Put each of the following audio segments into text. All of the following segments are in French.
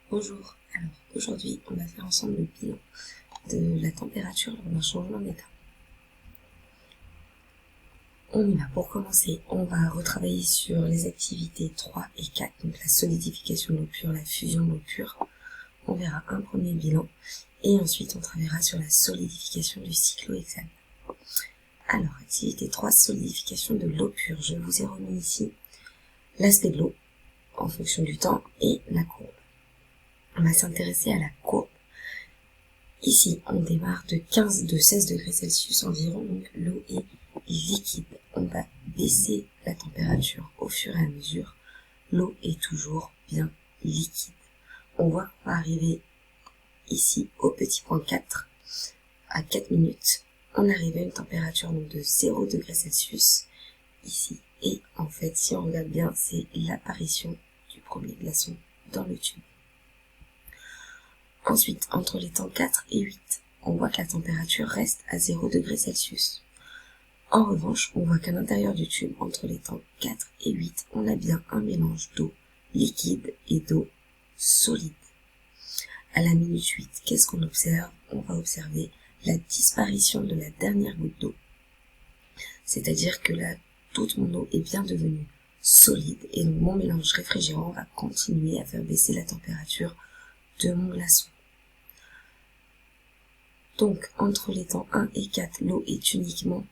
Bonjour, alors aujourd'hui on va faire ensemble le bilan de la température lors d'un changement d'état. On y va. Pour commencer, on va retravailler sur les activités 3 et 4, donc la solidification de l'eau pure, la fusion de l'eau pure. On verra un premier bilan et ensuite on travaillera sur la solidification du cyclohexane. Alors, activité 3, solidification de l'eau pure. Je vous ai remis ici l'aspect de l'eau en fonction du temps et la courbe. On va s'intéresser à la courbe. Ici, on démarre de 16 degrés Celsius environ, donc l'eau est liquide. On va baisser la température au fur et à mesure. L'eau est toujours bien liquide. On voit qu'on va arriver ici au petit point 4. À 4 minutes, on arrive à une température donc de 0 degrés Celsius ici. Et en fait, si on regarde bien, c'est l'apparition du premier glaçon dans le tube. Ensuite, entre les temps 4 et 8, on voit que la température reste à 0 degrés Celsius. En revanche, on voit qu'à l'intérieur du tube, entre les temps 4 et 8, on a bien un mélange d'eau liquide et d'eau solide. À la minute 8, qu'est-ce qu'on observe? On va observer la disparition de la dernière goutte d'eau. C'est-à-dire que là, toute mon eau est bien devenue solide et donc mon mélange réfrigérant va continuer à faire baisser la température de mon glaçon. Donc, entre les temps 1 et 4, l'eau est uniquement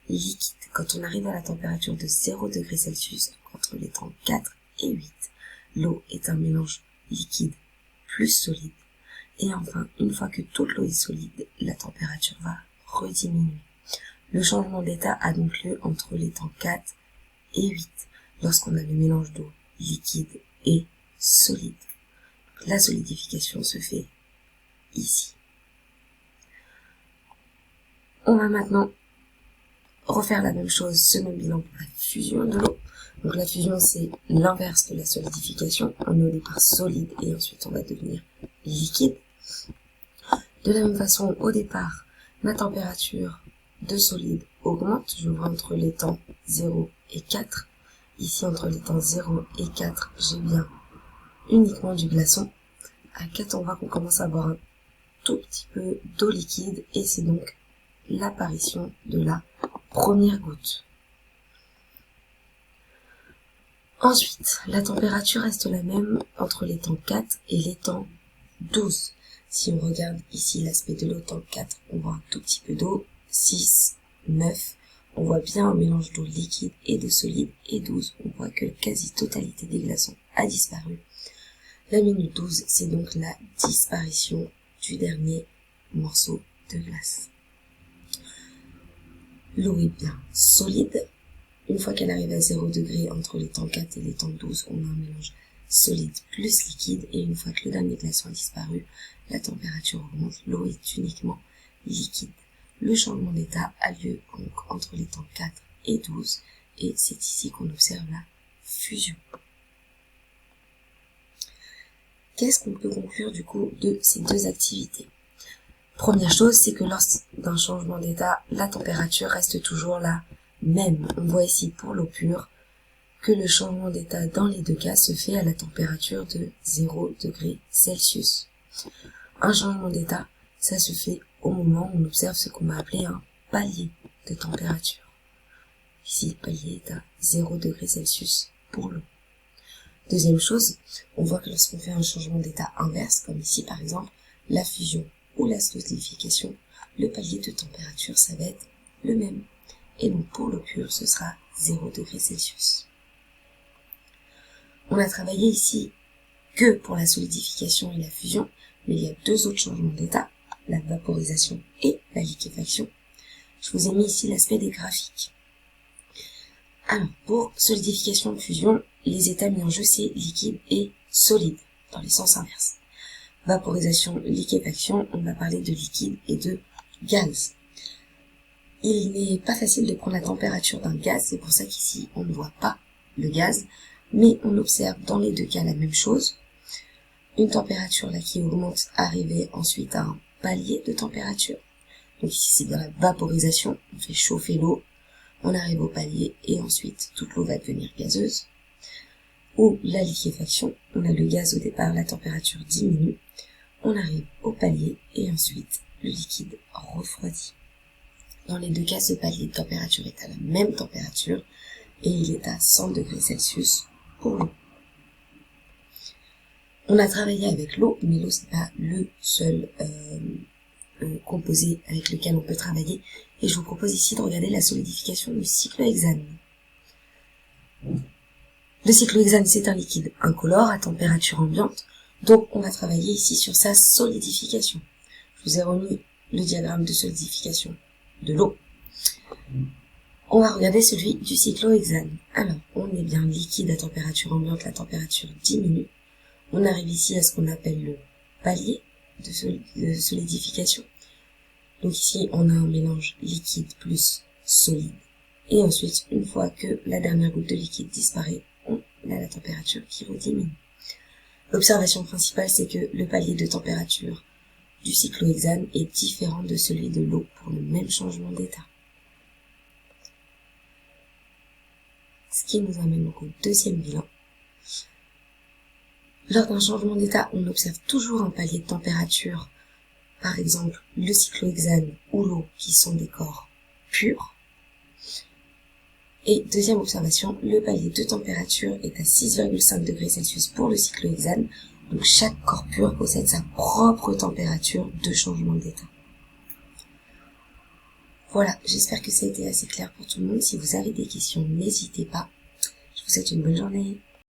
liquide. Quand on arrive à la température de 0 degrés Celsius, donc entre les temps 4 et 8, l'eau est un mélange liquide plus solide. Et enfin, une fois que toute l'eau est solide, la température va rediminuer. Le changement d'état a donc lieu entre les temps 4 et 8, lorsqu'on a le mélange d'eau liquide et solide. La solidification se fait ici. On va maintenant refaire la même chose, ce même bilan pour la fusion de l'eau. Donc la fusion, c'est l'inverse de la solidification. On est au départ solide et ensuite on va devenir liquide. De la même façon, au départ, ma température de solide augmente. Je vois entre les temps 0 et 4. Ici, entre les temps 0 et 4, j'ai bien uniquement du glaçon. À 4, on voit qu'on commence à avoir un tout petit peu d'eau liquide et c'est donc l'apparition de la première goutte. Ensuite, la température reste la même entre les temps 4 et les temps 12. Si on regarde ici l'aspect de l'eau temps 4, on voit un tout petit peu d'eau. 6, 9, on voit bien un mélange d'eau liquide et de solide. Et 12, on voit que la quasi-totalité des glaçons a disparu. La minute 12, c'est donc la disparition du dernier morceau de glace. L'eau est bien solide. Une fois qu'elle arrive à 0 degré, entre les temps 4 et les temps 12, on a un mélange solide plus liquide. Et une fois que le dernier glaçon a disparu, la température augmente. L'eau est uniquement liquide. Le changement d'état a lieu donc entre les temps 4 et 12. Et c'est ici qu'on observe la fusion. Qu'est-ce qu'on peut conclure du coup de ces deux activités? Première chose, c'est que lors d'un changement d'état, la température reste toujours la même. On voit ici pour l'eau pure que le changement d'état dans les deux cas se fait à la température de 0 degrés Celsius. Un changement d'état, ça se fait au moment où on observe ce qu'on va appeler un palier de température. Ici, le palier est à 0 degrés Celsius pour l'eau. Deuxième chose, on voit que lorsqu'on fait un changement d'état inverse, comme ici par exemple, la fusion ou la solidification, le palier de température, ça va être le même. Et donc pour l'eau pure, ce sera 0 degrés Celsius. On a travaillé ici que pour la solidification et la fusion, mais il y a deux autres changements d'état, la vaporisation et la liquéfaction. Je vous ai mis ici l'aspect des graphiques. Alors, pour solidification et fusion, les états mis en jeu, c'est liquide et solide, dans les sens inverses. Vaporisation, liquéfaction, on va parler de liquide et de gaz. Il n'est pas facile de prendre la température d'un gaz, c'est pour ça qu'ici, on ne voit pas le gaz, mais on observe dans les deux cas la même chose. Une température là qui augmente, arriver ensuite à un palier de température. Donc ici, c'est bien la vaporisation, on fait chauffer l'eau, on arrive au palier et ensuite toute l'eau va devenir gazeuse. ou la liquéfaction. On a le gaz au départ, la température diminue, on arrive au palier et ensuite le liquide refroidit. Dans les deux cas, ce palier de température est à la même température et il est à 100 degrés Celsius pour l'eau. On a travaillé avec l'eau, mais l'eau c'est pas le seul composé avec lequel on peut travailler. Et je vous propose ici de regarder la solidification du cyclohexane. Le cyclohexane c'est un liquide incolore à température ambiante, donc on va travailler ici sur sa solidification. Je vous ai remis le diagramme de solidification de l'eau. On va regarder celui du cyclohexane. Alors, on est bien liquide à température ambiante, la température diminue. On arrive ici à ce qu'on appelle le palier de solidification. Donc ici, on a un mélange liquide plus solide. Et ensuite, une fois que la dernière goutte de liquide disparaît, on a la température qui rediminue. L'observation principale, c'est que le palier de température du cyclohexane est différent de celui de l'eau pour le même changement d'état. Ce qui nous amène donc au deuxième bilan. Lors d'un changement d'état, on observe toujours un palier de température, par exemple le cyclohexane ou l'eau qui sont des corps purs. Et deuxième observation, le palier de température est à 6,5 degrés Celsius pour le cyclohexane. Donc chaque corps pur possède sa propre température de changement d'état. Voilà, j'espère que ça a été assez clair pour tout le monde. Si vous avez des questions, n'hésitez pas. Je vous souhaite une bonne journée.